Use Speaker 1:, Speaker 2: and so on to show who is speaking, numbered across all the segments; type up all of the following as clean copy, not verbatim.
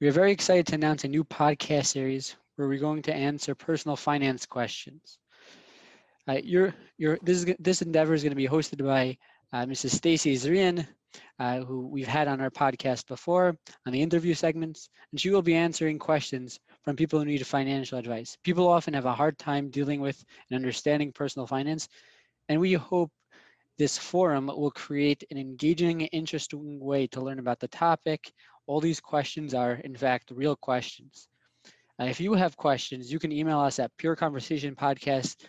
Speaker 1: We are very excited to announce a new podcast series where we're going to answer personal finance questions. This endeavor is going to be hosted by Mrs. Stacey Zrihen, who we've had on our podcast before on the interview segments, and she will be answering questions from people who need financial advice. People often have a hard time dealing with and understanding personal finance, and we hope this forum will create an engaging, interesting way to learn about the topic. All these questions are, in fact, real questions. If you have questions, you can email us at pureconversationpodcast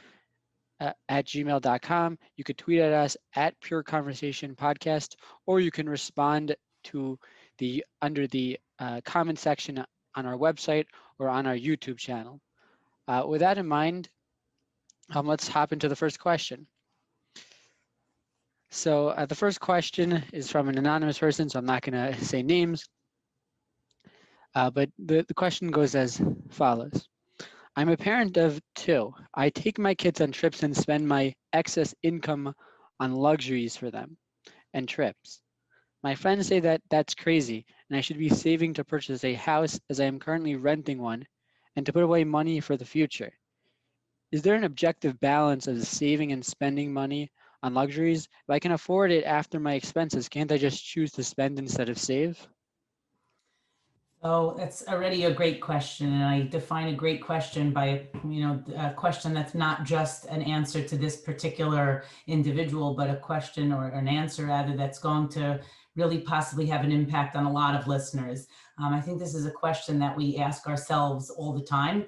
Speaker 1: at gmail.com. You could tweet at us at pureconversationpodcast, or you can respond to under the comment section on our website or on our YouTube channel. With that in mind, let's hop into the first question. So the first question is from an anonymous person, so I'm not going to say names, but the question goes as follows. I'm a parent of two. I take my kids on trips and spend my excess income on luxuries for them and trips. My friends say that that's crazy and I should be saving to purchase a house as I am currently renting one and to put away money for the future. Is there an objective balance of saving and spending money on luxuries? If I can afford it after my expenses, can't I just choose to spend instead of save?
Speaker 2: Oh, that's already a great question, and I define a great question by, a question that's not just an answer to this particular individual, but a question or an answer rather that's going to really possibly have an impact on a lot of listeners. I think this is a question that we ask ourselves all the time.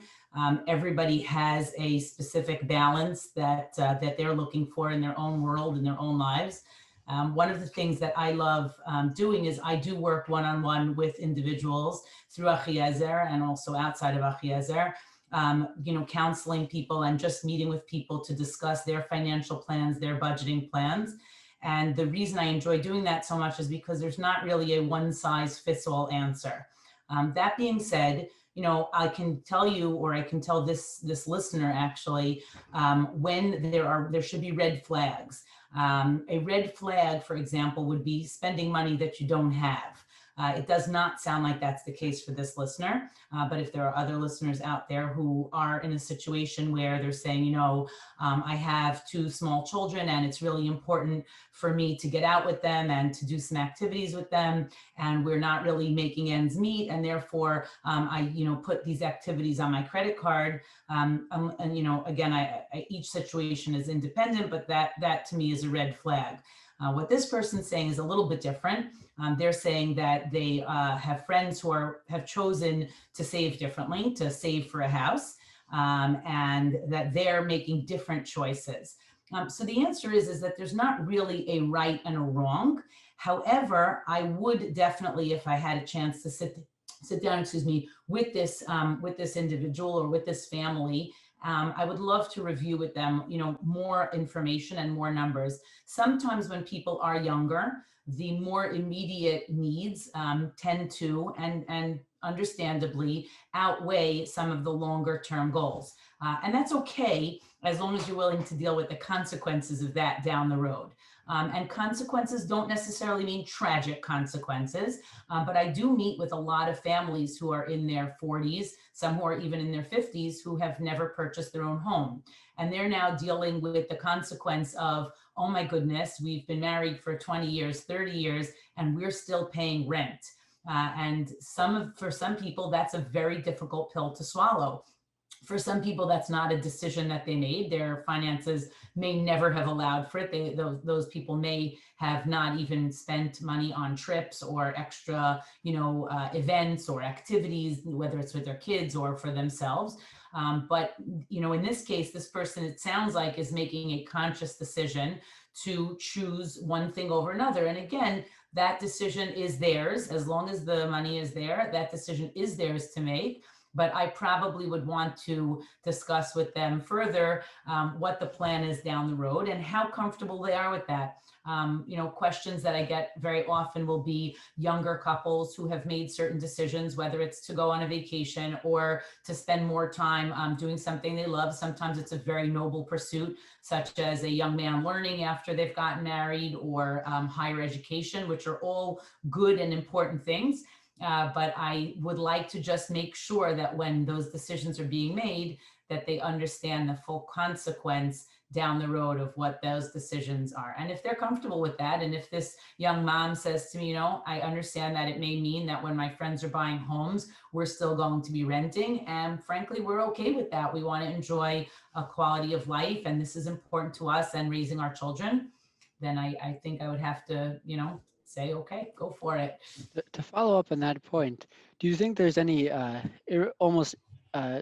Speaker 2: Everybody has a specific balance that they're looking for in their own world, in their own lives. One of the things that I love doing is I do work one-on-one with individuals through Achiezer and also outside of Achiezer, counseling people and just meeting with people to discuss their financial plans, their budgeting plans. And the reason I enjoy doing that so much is because there's not really a one-size-fits-all answer. That being said, I can tell you, or I can tell this listener actually, when there should be red flags. A red flag, for example, would be spending money that you don't have. It does not sound like that's the case for this listener, but if there are other listeners out there who are in a situation where they're saying, I have two small children and it's really important for me to get out with them and to do some activities with them, and we're not really making ends meet, and therefore I put these activities on my credit card. Again, each situation is independent, but that to me is a red flag. What this person's saying is a little bit different. They're saying that they have friends who have chosen to save differently, to save for a house, and that they're making different choices. So the answer is that there's not really a right and a wrong. However, I would definitely, if I had a chance to sit down, with this individual or with this family, I would love to review with them, more information and more numbers. Sometimes when people are younger, the more immediate needs tend to, and understandably, outweigh some of the longer term goals. And that's okay, as long as you're willing to deal with the consequences of that down the road. And consequences don't necessarily mean tragic consequences, but I do meet with a lot of families who are in their 40s, some who are even in their 50s, who have never purchased their own home. And they're now dealing with the consequence of, oh my goodness, we've been married for 20 years, 30 years, and we're still paying rent. And for some people, that's a very difficult pill to swallow. For some people, that's not a decision that they made. Their finances may never have allowed for it. Those people may have not even spent money on trips or extra, events or activities, whether it's with their kids or for themselves. But in this case, this person, it sounds like, is making a conscious decision to choose one thing over another. And again, that decision is theirs. As long as the money is there, that decision is theirs to make. But I probably would want to discuss with them further what the plan is down the road and how comfortable they are with that. Questions that I get very often will be younger couples who have made certain decisions, whether it's to go on a vacation or to spend more time doing something they love. Sometimes it's a very noble pursuit, such as a young man learning after they've gotten married, or higher education, which are all good and important things. but I would like to just make sure that when those decisions are being made, that they understand the full consequence down the road of what those decisions are. And if they're comfortable with that, and if this young mom says to me, I understand that it may mean that when my friends are buying homes, we're still going to be renting. And frankly, we're okay with that. We want to enjoy a quality of life, and this is important to us and raising our children. Then I think I would have to, say, okay, go for it.
Speaker 1: To follow up on that point, do you think there's any almost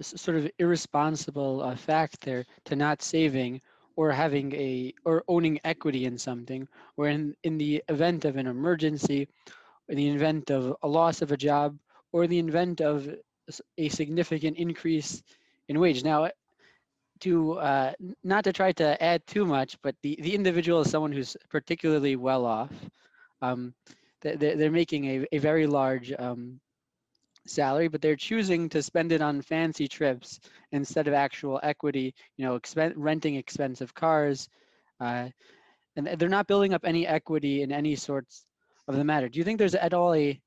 Speaker 1: sort of irresponsible fact there to not saving or having or owning equity in something, where in the event of an emergency, in the event of a loss of a job, or the event of a significant increase in wage? Now, to not to try to add too much, but the individual is someone who's particularly well off. Um, they're making a very large salary, but they're choosing to spend it on fancy trips instead of actual equity, renting expensive cars, uh, and they're not building up any equity in any sorts of the matter. Do you think there's at all a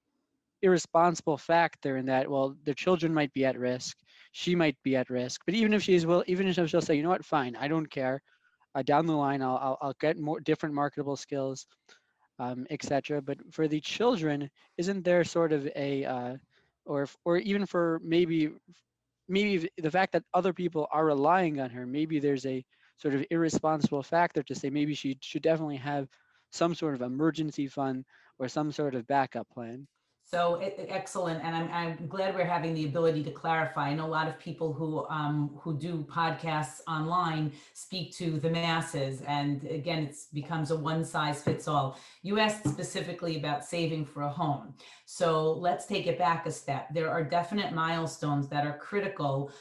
Speaker 1: irresponsible factor in that? Well, their children might be at risk, she might be at risk, but even if she'll say, you know what, fine, I don't care. Down the line, I'll get more different marketable skills, etc. But for the children, isn't there sort of or even for maybe the fact that other people are relying on her, maybe there's a sort of irresponsible factor to say maybe she should definitely have some sort of emergency fund or some sort of backup plan.
Speaker 2: So excellent, and I'm glad we're having the ability to clarify. I know a lot of people who do podcasts online speak to the masses, and again, it becomes a one size fits all. You asked specifically about saving for a home, so let's take it back a step. There are definite milestones that are critical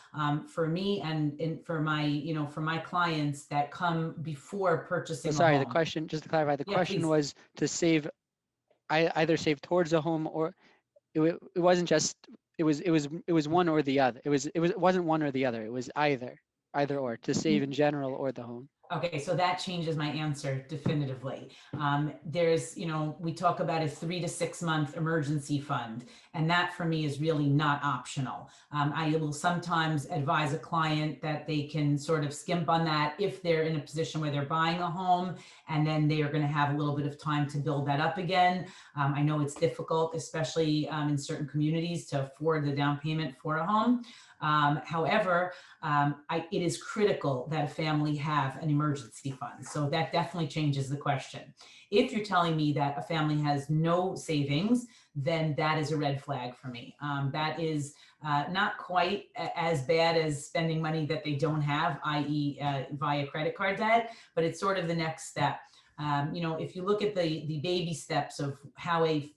Speaker 2: for me and for my clients that come before purchasing a
Speaker 1: Sorry, the
Speaker 2: home.
Speaker 1: question, just to clarify, the
Speaker 2: Yeah,
Speaker 1: question
Speaker 2: please.
Speaker 1: was to save, either save towards a home, or it wasn't just, it was one or the other. It wasn't one or the other. It was either or, to save in general or the home.
Speaker 2: Okay, so that changes my answer definitively. There's, we talk about a 3 to 6 month emergency fund, and that for me is really not optional. I will sometimes advise a client that they can sort of skimp on that if they're in a position where they're buying a home, and then they are going to have a little bit of time to build that up again. I know it's difficult, especially in certain communities, to afford the down payment for a home. However, it is critical that a family have an emergency fund. So that definitely changes the question. If you're telling me that a family has no savings, then that is a red flag for me. That is not quite as bad as spending money that they don't have, i.e. Via credit card debt, but it's sort of the next step. If you look at the baby steps of how a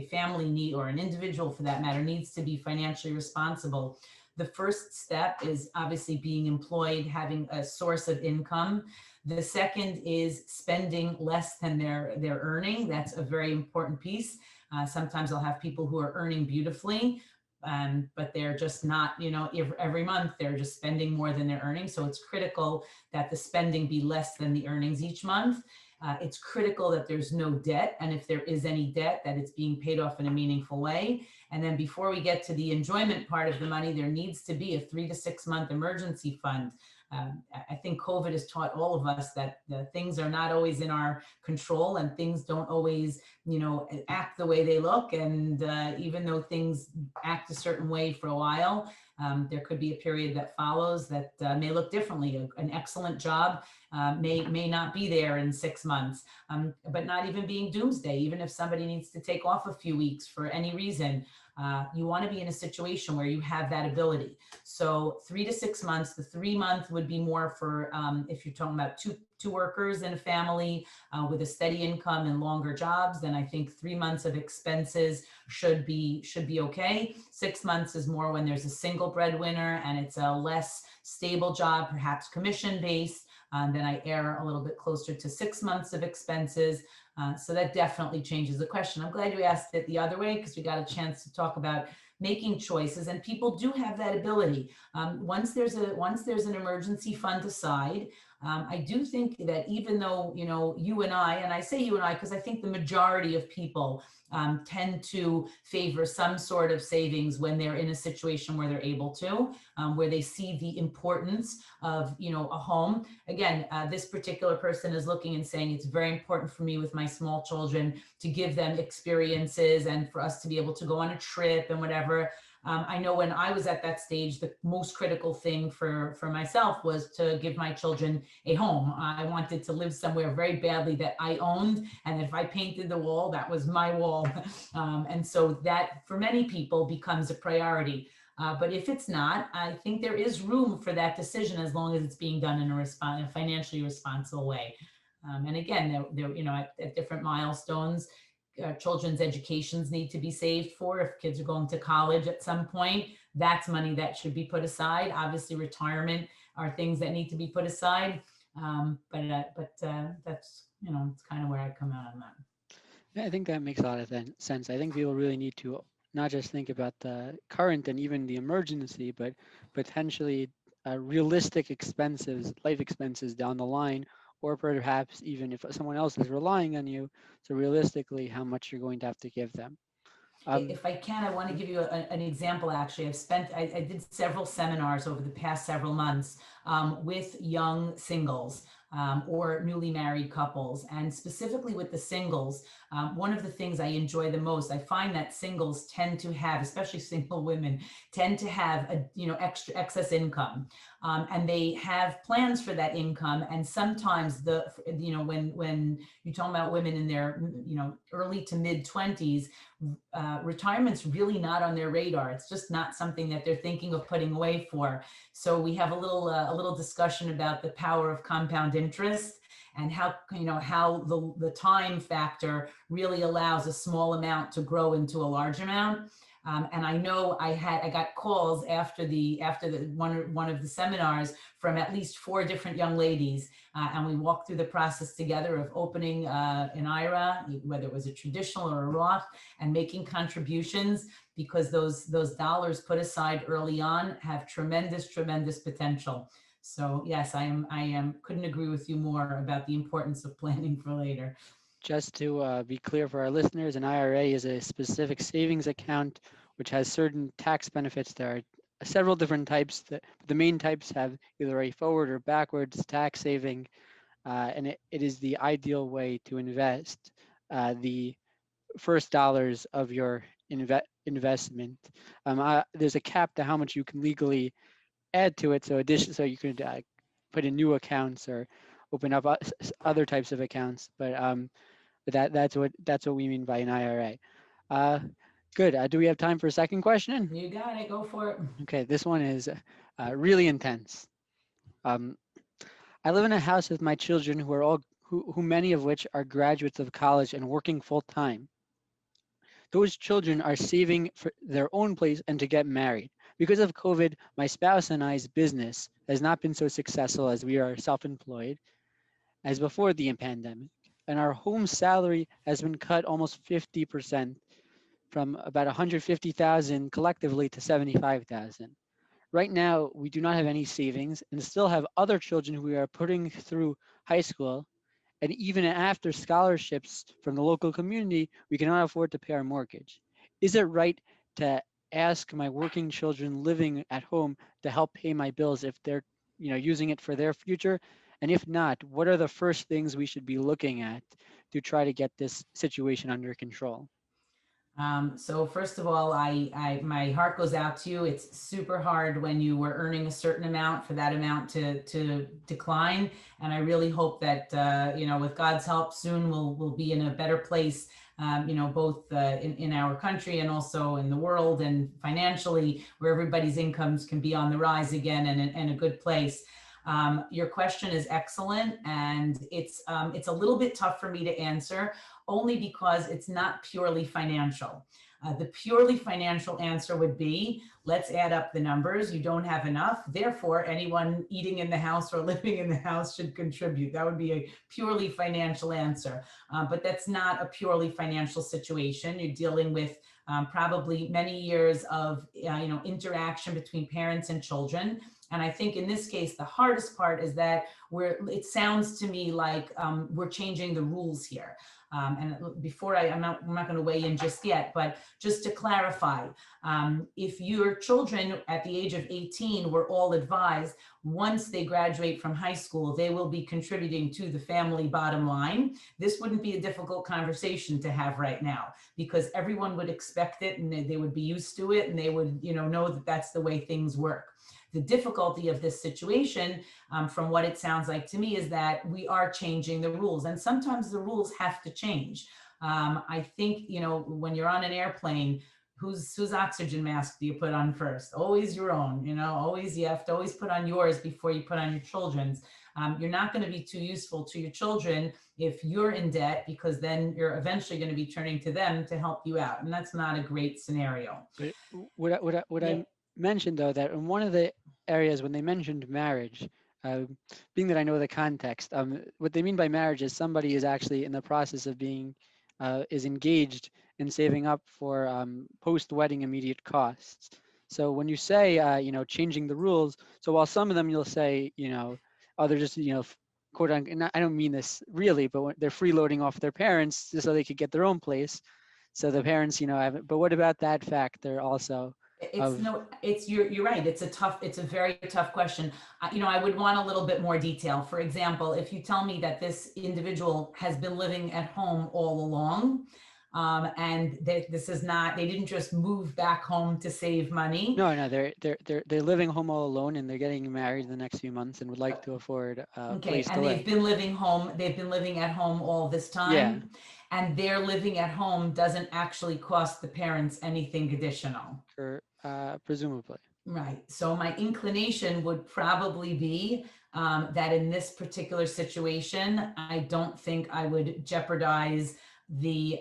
Speaker 2: family or an individual for that matter needs to be financially responsible, the first step is obviously being employed, having a source of income. The second is spending less than they're earning. That's a very important piece. Sometimes I'll have people who are earning beautifully, but they're just not, every month they're just spending more than they're earning. So it's critical that the spending be less than the earnings each month. It's critical that there's no debt, and if there is any debt, that it's being paid off in a meaningful way. And then before we get to the enjoyment part of the money, there needs to be a 3 to 6 month emergency fund. I think COVID has taught all of us that things are not always in our control, and things don't always, act the way they look. And even though things act a certain way for a while, there could be a period that follows that may look differently. An excellent job may not be there in 6 months, but not even being doomsday. Even if somebody needs to take off a few weeks for any reason, you want to be in a situation where you have that ability. So 3 to 6 months. The 3 month would be more for if you're talking about two workers in a family with a steady income and longer jobs. Then I think 3 months of expenses should be okay. 6 months is more when there's a single breadwinner and it's a less stable job, perhaps commission based. Then I err a little bit closer to 6 months of expenses. So that definitely changes the question. I'm glad you asked it the other way, because we got a chance to talk about making choices, and people do have that ability. Once there's an emergency fund aside, I do think that even though, you and I say you and I, because I think the majority of people tend to favor some sort of savings when they're in a situation where they're able to, where they see the importance of, a home. Again, this particular person is looking and saying, it's very important for me with my small children to give them experiences and for us to be able to go on a trip and whatever. I know when I was at that stage, the most critical thing for myself was to give my children a home. I wanted to live somewhere very badly that I owned, and that if I painted the wall, that was my wall. And so that, for many people, becomes a priority. But if it's not, I think there is room for that decision as long as it's being done in a financially responsible way. And again, at different milestones, children's educations need to be saved for. If kids are going to college at some point, that's money that should be put aside. Obviously, retirement are things that need to be put aside. But that's, it's kind of where I come out on that.
Speaker 1: Yeah, I think that makes a lot of sense. I think people really need to not just think about the current and even the emergency, but potentially realistic expenses, life expenses down the line, or perhaps even if someone else is relying on you, so realistically how much you're going to have to give them.
Speaker 2: If I can, I want to give you an example. Actually, I did several seminars over the past several months with young singles or newly married couples, and specifically with the singles. One of the things I enjoy the most, I find that singles tend to have, especially single women, tend to have extra excess income, and they have plans for that income. And sometimes when you talk about women in their early to mid 20s, retirement's really not on their radar. It's just not something that they're thinking of putting away for. So we have a little discussion about the power of compound interest and how the time factor really allows a small amount to grow into a large amount. And I know I got calls after the one of the seminars from at least 4 different young ladies, and we walked through the process together of opening an IRA, whether it was a traditional or a Roth, and making contributions, because those dollars put aside early on have tremendous potential. So yes, I am couldn't agree with you more about the importance of planning for later.
Speaker 1: Just to be clear for our listeners, an IRA is a specific savings account which has certain tax benefits. There are several different types. The main types have either a forward or backwards tax saving, and it is the ideal way to invest the first dollars of your investment. There's a cap to how much you can legally add to it. So you could put in new accounts or open up other types of accounts. But that's what we mean by an IRA. Good. Do we have time for a second question?
Speaker 2: You got it. Go for it.
Speaker 1: Okay, this one is really intense. I live in a house with my children who many of which are graduates of college and working full time. Those children are saving for their own place and to get married. Because of COVID, my spouse and I's business has not been so successful as we are self-employed as before the pandemic, and our home salary has been cut almost 50% from about 150,000 collectively to 75,000. Right now, we do not have any savings and still have other children who we are putting through high school, and even after scholarships from the local community, we cannot afford to pay our mortgage. Is it right to ask my working children living at home to help pay my bills if they're using it for their future? And if not, what are the first things we should be looking at to try to get this situation under control?
Speaker 2: So first of all, my heart goes out to you. It's super hard when you were earning a certain amount for that amount to decline. And I really hope that, with God's help soon we'll be in a better place, both in our country and also in the world and financially, where everybody's incomes can be on the rise again and in a good place. Your question is excellent, and it's a little bit tough for me to answer, only because it's not purely financial. The purely financial answer would be, let's add up the numbers. You don't have enough. Therefore, anyone eating in the house or living in the house should contribute. That would be a purely financial answer. But that's not a purely financial situation. You're dealing with probably many years of interaction between parents and children. And I think in this case, the hardest part is that it sounds to me like we're changing the rules here. And before I'm not going to weigh in just yet, but just to clarify, if your children at the age of 18 were all advised, once they graduate from high school, they will be contributing to the family bottom line. This wouldn't be a difficult conversation to have right now, because everyone would expect it, and they would be used to it, and they would, know that that's the way things work. The difficulty of this situation, from what it sounds like to me, is that we are changing the rules, and sometimes the rules have to change. I think, when you're on an airplane, whose oxygen mask do you put on first? Always your own. Always, you have to always put on yours before you put on your children's. You're not going to be too useful to your children if you're in debt, because then you're eventually going to be turning to them to help you out, and that's not a great scenario.
Speaker 1: But what
Speaker 2: Yeah.
Speaker 1: I mentioned though, that in one of the areas when they mentioned marriage, uh, being that I know the context, what they mean by marriage is somebody is actually in the process of being is engaged in saving up for post-wedding immediate costs. So when you say changing the rules, so while some of them you'll say oh, they're just quote unquote, and I don't mean this really, but they're freeloading off their parents just so they could get their own place. So the parents, have, but what about that factor also
Speaker 2: It's
Speaker 1: of,
Speaker 2: no, it's you're right. It's a very tough question. I would want a little bit more detail. For example, if you tell me that this individual has been living at home all along, and this is not, they didn't just move back home to save money.
Speaker 1: no, they're living home all alone and they're getting married in the next few months and would like to afford a
Speaker 2: Okay,
Speaker 1: place to
Speaker 2: and
Speaker 1: live.
Speaker 2: they've been living at home all this
Speaker 1: Yeah,
Speaker 2: time, and their living at home doesn't actually cost the parents anything additional.
Speaker 1: presumably.
Speaker 2: Right. So my inclination would probably be, that in this particular situation, I don't think I would jeopardize the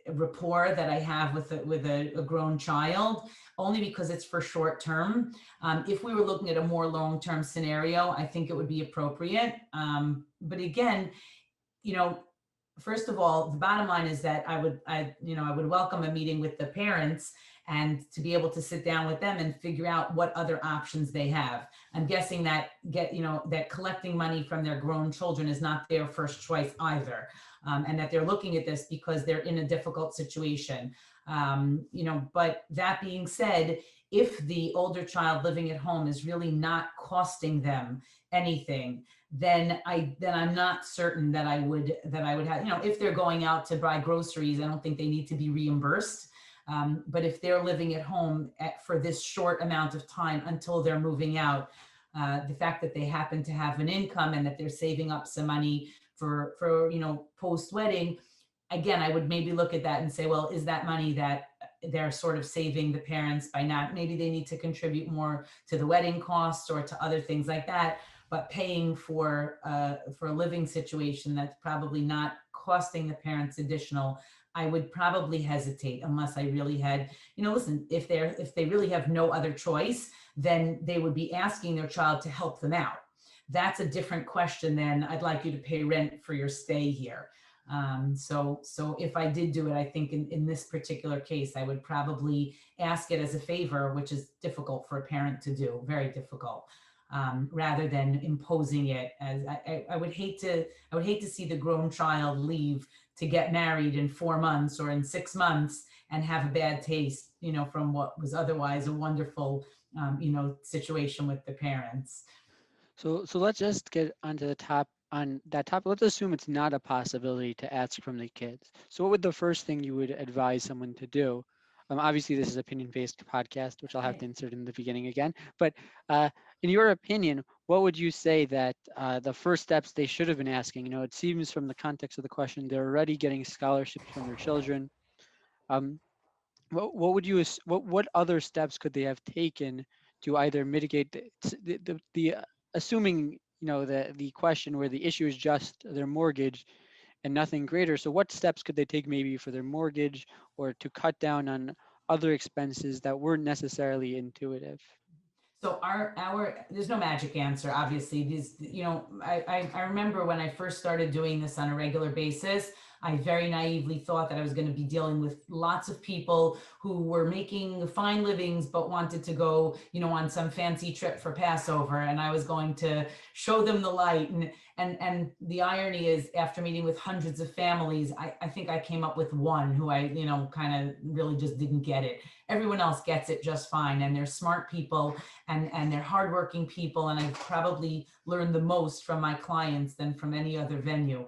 Speaker 2: rapport that I have with a grown child, only because it's for short term. If we were looking at a more long term scenario, I think it would be appropriate. But again, you know, first of all, the bottom line is that I would welcome a meeting with the parents, and to be able to sit down with them and figure out what other options they have. I'm guessing that that collecting money from their grown children is not their first choice either, and that they're looking at this because they're in a difficult situation. But that being said, if the older child living at home is really not costing them anything, then I'm not certain that I would have, if they're going out to buy groceries, I don't think they need to be reimbursed. But if they're living at home for this short amount of time until they're moving out, the fact that they happen to have an income and that they're saving up some money for post wedding, again, I would maybe look at that and say, well, is that money that they're sort of saving the parents by not, maybe they need to contribute more to the wedding costs or to other things like that, but paying for a living situation that's probably not costing the parents additional. I would probably hesitate unless I really had, listen, if they really have no other choice, then they would be asking their child to help them out. That's a different question than I'd like you to pay rent for your stay here. So if I did do it, I think in this particular case, I would probably ask it as a favor, which is difficult for a parent to do, very difficult, rather than imposing it. As I would hate to see the grown child leave to get married in 4 months or in 6 months and have a bad taste, from what was otherwise a wonderful, situation with the parents.
Speaker 1: So let's just get onto the top on that topic. Let's assume it's not a possibility to ask from the kids. So what would the first thing you would advise someone to do? Obviously, this is opinion-based podcast, which I'll have to
Speaker 2: Right.
Speaker 1: insert in the beginning again. But in your opinion, what would you say that the first steps they should have been asking? It seems from the context of the question, they're already getting scholarships from their children. Um, what would you what other steps could they have taken to either mitigate the assuming the question where the issue is just their mortgage and nothing greater, so what steps could they take maybe for their mortgage or to cut down on other expenses that weren't necessarily intuitive?
Speaker 2: So our there's no magic answer, obviously. I remember when I first started doing this on a regular basis, I very naively thought that I was going to be dealing with lots of people who were making fine livings but wanted to go, on some fancy trip for Passover, and I was going to show them the light. And the irony is, after meeting with hundreds of families, I think I came up with one who I, kind of really just didn't get it. Everyone else gets it just fine, and they're smart people, and they're hardworking people, and I've probably learned the most from my clients than from any other venue.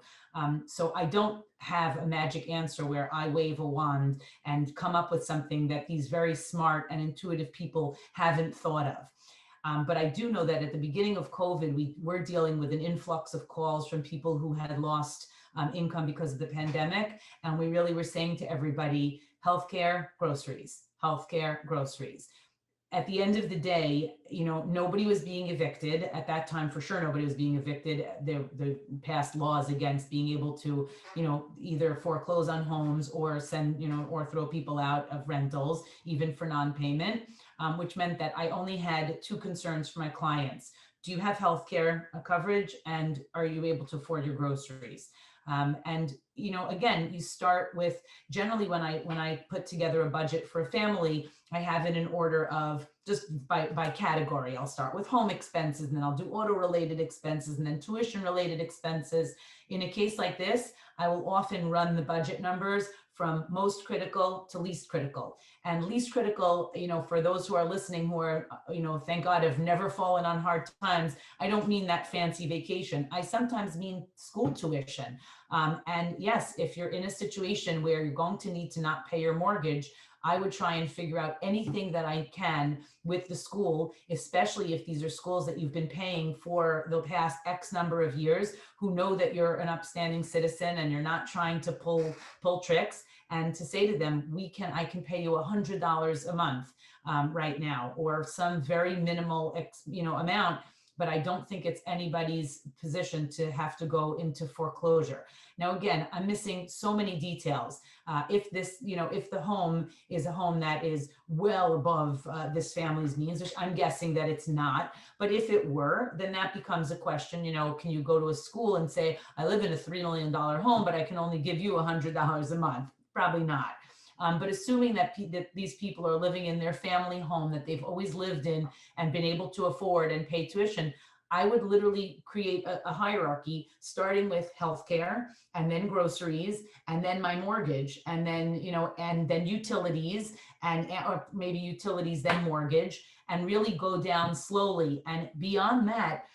Speaker 2: So I don't have a magic answer where I wave a wand and come up with something that these very smart and intuitive people haven't thought of. But I do know that at the beginning of COVID, we were dealing with an influx of calls from people who had lost income because of the pandemic. And we really were saying to everybody, healthcare, groceries, healthcare, groceries. At the end of the day, nobody was being evicted at that time. For sure, nobody was being evicted. There passed laws against being able to, either foreclose on homes or send, or throw people out of rentals, even for non-payment, which meant that I only had two concerns for my clients. Do you have healthcare coverage, and are you able to afford your groceries? And again, you start with, generally when I put together a budget for a family, I have it in order of just by category. I'll start with home expenses, and then I'll do auto related expenses, and then tuition related expenses. In a case like this, I will often run the budget numbers from most critical to least critical. And least critical, for those who are listening who are, thank God, have never fallen on hard times, I don't mean that fancy vacation. I sometimes mean school tuition. And yes, if you're in a situation where you're going to need to not pay your mortgage, I would try and figure out anything that I can with the school, especially if these are schools that you've been paying for the past X number of years, who know that you're an upstanding citizen and you're not trying to pull tricks, and to say to them, I can pay you $100 a month right now, or some very minimal amount. But I don't think it's anybody's position to have to go into foreclosure. Now, again, I'm missing so many details. If the home is a home that is well above this family's means, which I'm guessing that it's not, but if it were, then that becomes a question. Can you go to a school and say, I live in a $3 million home, but I can only give you $100 a month? Probably not. But assuming that these people are living in their family home that they've always lived in and been able to afford and pay tuition, I would literally create a hierarchy, starting with healthcare, and then groceries, and then my mortgage, and then and then utilities, or maybe utilities then mortgage, and really go down slowly. And beyond that,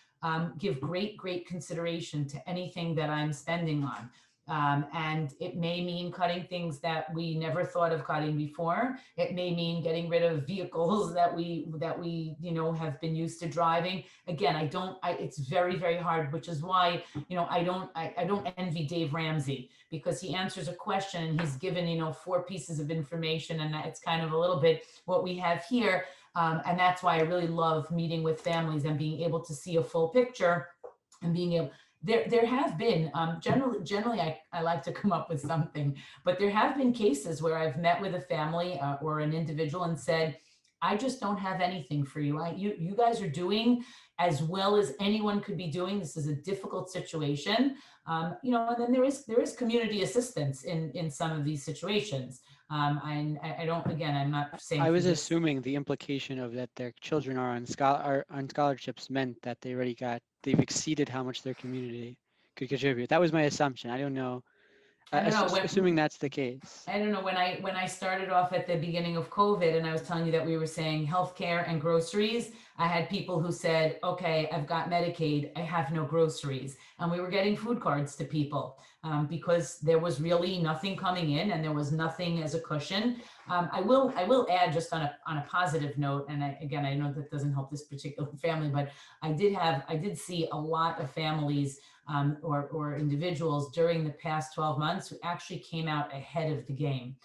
Speaker 2: give great consideration to anything that I'm spending on. And it may mean cutting things that we never thought of cutting before. It may mean getting rid of vehicles that we have been used to driving. Again, it's very hard, which is why I don't envy Dave Ramsey, because he answers a question and he's given 4 pieces of information, and it's kind of a little bit what we have here. And that's why I really love meeting with families and being able to see a full picture, and being able. There have been, generally I like to come up with something, but there have been cases where I've met with a family or an individual and said, I just don't have anything for you. You guys are doing as well as anyone could be doing. This is a difficult situation. And then there is community assistance in some of these situations. I'm not saying.
Speaker 1: I was assuming the implication of that their children are on scholarships meant that they've exceeded how much their community could contribute. That was my assumption. I don't know.
Speaker 2: I don't know.
Speaker 1: Assuming that's the case.
Speaker 2: I don't know, when I started off at the beginning of COVID and I was telling you that we were saying healthcare and groceries, I had people who said, okay, I've got Medicaid, I have no groceries. And we were getting food cards to people because there was really nothing coming in and there was nothing as a cushion. I will add, just on a positive note, and I know that doesn't help this particular family, but I did see a lot of families or individuals during the past 12 months who actually came out ahead of the game,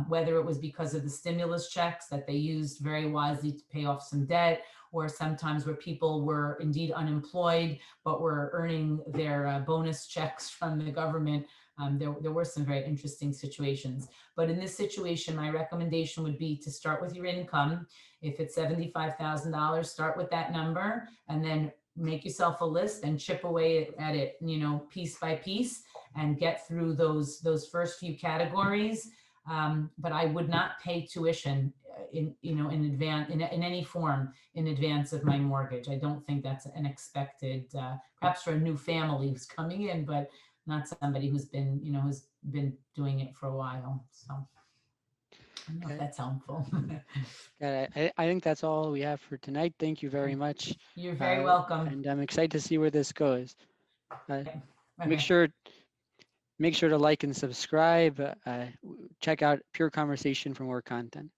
Speaker 2: whether it was because of the stimulus checks that they used very wisely to pay off some debt, or sometimes where people were indeed unemployed but were earning their bonus checks from the government. There were some very interesting situations. But in this situation, my recommendation would be to start with your income. If it's $75,000, start with that number, and then make yourself a list and chip away at it, piece by piece. and get through those first few categories. But I would not pay tuition in advance in any form in advance of my mortgage. I don't think that's an expected, perhaps for a new family who's coming in, but not somebody who's been doing it for a while. So I don't know if that's helpful.
Speaker 1: I think that's all we have for tonight. Thank you very much.
Speaker 2: You're very welcome.
Speaker 1: And I'm excited to see where this goes.
Speaker 2: Okay.
Speaker 1: Make sure to like and subscribe. Check out Pure Conversation for more content.